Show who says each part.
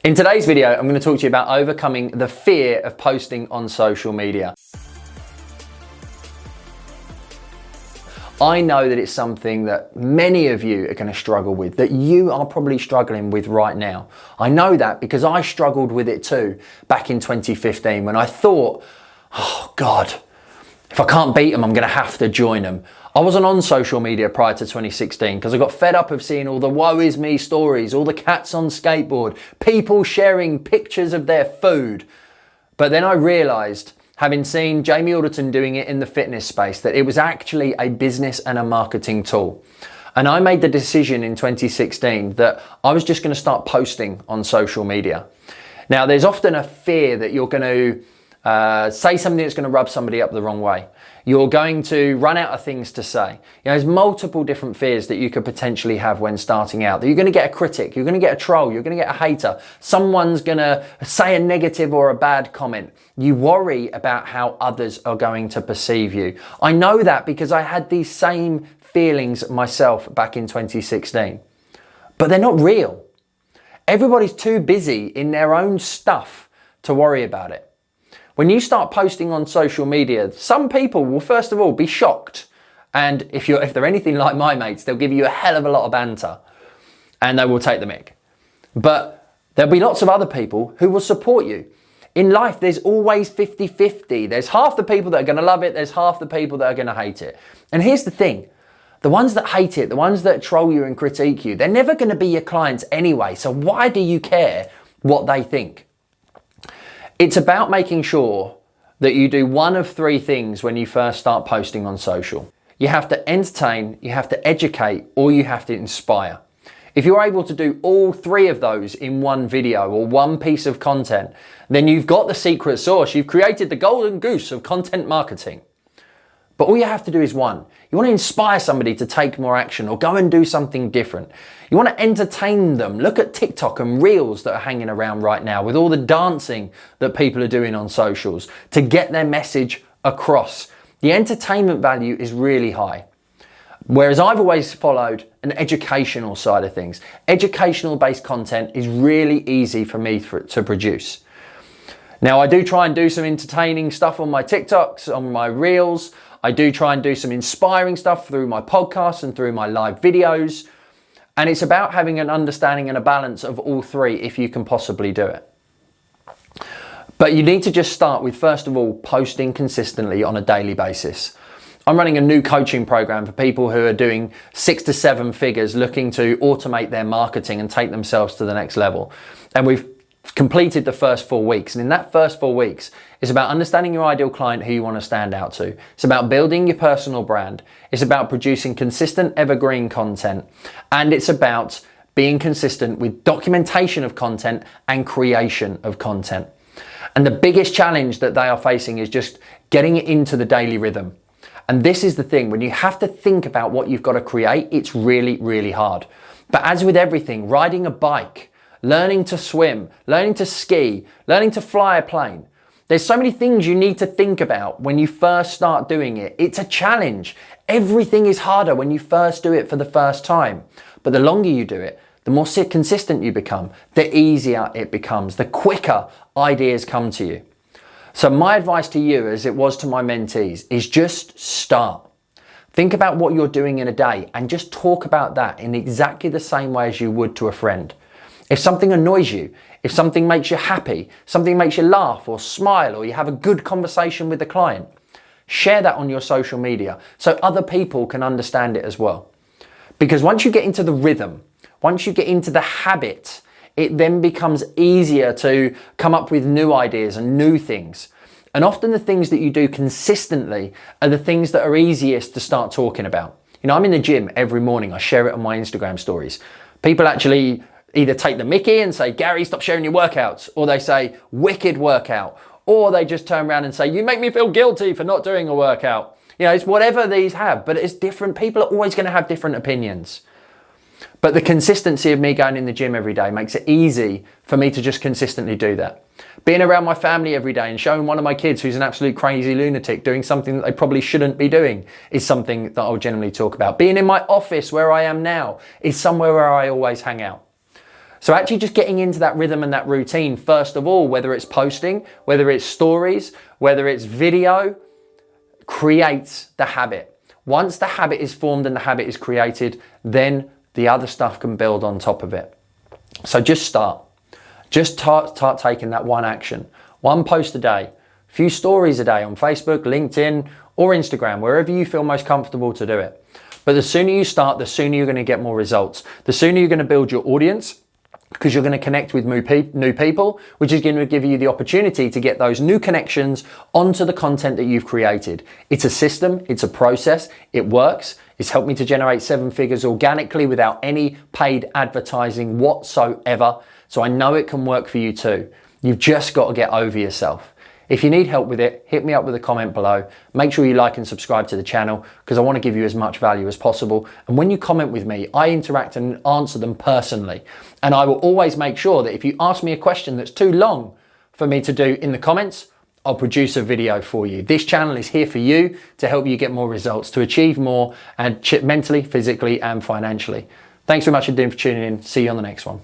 Speaker 1: In today's video, I'm going to talk to you about overcoming the fear of posting on social media. I know that it's something that many of you are going to struggle with, that you are probably struggling with right now. I know that because I struggled with it too back in 2015 when I thought, oh God, if I can't beat them, I'm going to have to join them. I wasn't on social media prior to 2016 because I got fed up of seeing all the woe is me stories, all the cats on skateboard, people sharing pictures of their food. But then I realized, having seen Jamie Alderton doing it in the fitness space, that it was actually a business and a marketing tool. And I made the decision in 2016 that I was just going to start posting on social media. Now, there's often a fear that you're going to say something that's going to rub somebody up the wrong way. You're going to run out of things to say. There's multiple different fears that you could potentially have when starting out. That you're going to get a critic, you're going to get a troll, you're going to get a hater. Someone's going to say a negative or a bad comment. You worry about how others are going to perceive you. I know that because I had these same feelings myself back in 2016. But they're not real. Everybody's too busy in their own stuff to worry about it. When you start posting on social media, some people will first of all be shocked. And if they're anything like my mates, they'll give you a hell of a lot of banter and they will take the mick. But there'll be lots of other people who will support you. In life, there's always 50-50. There's half the people that are going to love it. There's half the people that are going to hate it. And here's the thing. The ones that hate it, the ones that troll you and critique you, they're never going to be your clients anyway. So why do you care what they think? It's about making sure that you do one of three things when you first start posting on social. You have to entertain, you have to educate, or you have to inspire. If you're able to do all three of those in one video or one piece of content, then you've got the secret sauce. You've created the golden goose of content marketing. But all you have to do is one. You want to inspire somebody to take more action or go and do something different. You want to entertain them. Look at TikTok and Reels that are hanging around right now with all the dancing that people are doing on socials to get their message across. The entertainment value is really high. Whereas I've always followed an educational side of things. Educational based content is really easy for me to produce. Now, I do try and do some entertaining stuff on my TikToks, on my Reels. I do try and do some inspiring stuff through my podcasts and through my live videos. And it's about having an understanding and a balance of all three if you can possibly do it. But you need to just start with, first of all, posting consistently on a daily basis. I'm running a new coaching program for people who are doing 6 to 7 figures, looking to automate their marketing and take themselves to the next level. And we've completed the first 4 weeks. And in that first 4 weeks, it's about understanding your ideal client who you want to stand out to. It's about building your personal brand. It's about producing consistent evergreen content. And it's about being consistent with documentation of content and creation of content. And the biggest challenge that they are facing is just getting it into the daily rhythm. And this is the thing, when you have to think about what you've got to create, it's really, really hard. But as with everything, riding a bike, learning to swim, learning to ski, learning to fly a plane. There's so many things you need to think about when you first start doing it. It's a challenge. Everything is harder when you first do it for the first time. But the longer you do it, the more consistent you become, the easier it becomes, the quicker ideas come to you. So my advice to you, as it was to my mentees, is just start. Think about what you're doing in a day and just talk about that in exactly the same way as you would to a friend. If something annoys you, if something makes you happy, something makes you laugh or smile, or you have a good conversation with the client, share that on your social media so other people can understand it as well. Because once you get into the rhythm, once you get into the habit, it then becomes easier to come up with new ideas and new things. And often the things that you do consistently are the things that are easiest to start talking about. I'm in the gym every morning. I share it on my Instagram stories. People actually either take the mickey and say, Gary, stop sharing your workouts, or they say, wicked workout, or they just turn around and say, you make me feel guilty for not doing a workout. It's whatever these have, but it's different. People are always going to have different opinions. But the consistency of me going in the gym every day makes it easy for me to just consistently do that. Being around my family every day and showing one of my kids who's an absolute crazy lunatic doing something that they probably shouldn't be doing is something that I'll generally talk about. Being in my office where I am now is somewhere where I always hang out. So actually just getting into that rhythm and that routine, first of all, whether it's posting, whether it's stories, whether it's video, creates the habit. Once the habit is formed and the habit is created, then the other stuff can build on top of it. So just start. Just start taking that one action. One post a day, a few stories a day on Facebook, LinkedIn, or Instagram, wherever you feel most comfortable to do it. But the sooner you start, the sooner you're going to get more results. The sooner you're going to build your audience, because you're going to connect with new people, which is going to give you the opportunity to get those new connections onto the content that you've created. It's a system, it's a process, it works. It's helped me to generate 7 figures organically without any paid advertising whatsoever. So I know it can work for you too. You've just got to get over yourself. If you need help with it, hit me up with a comment below. Make sure you like and subscribe to the channel because I want to give you as much value as possible. And when you comment with me, I interact and answer them personally. And I will always make sure that if you ask me a question that's too long for me to do in the comments, I'll produce a video for you. This channel is here for you to help you get more results, to achieve more and mentally, physically, and financially. Thanks very much for tuning in. See you on the next one.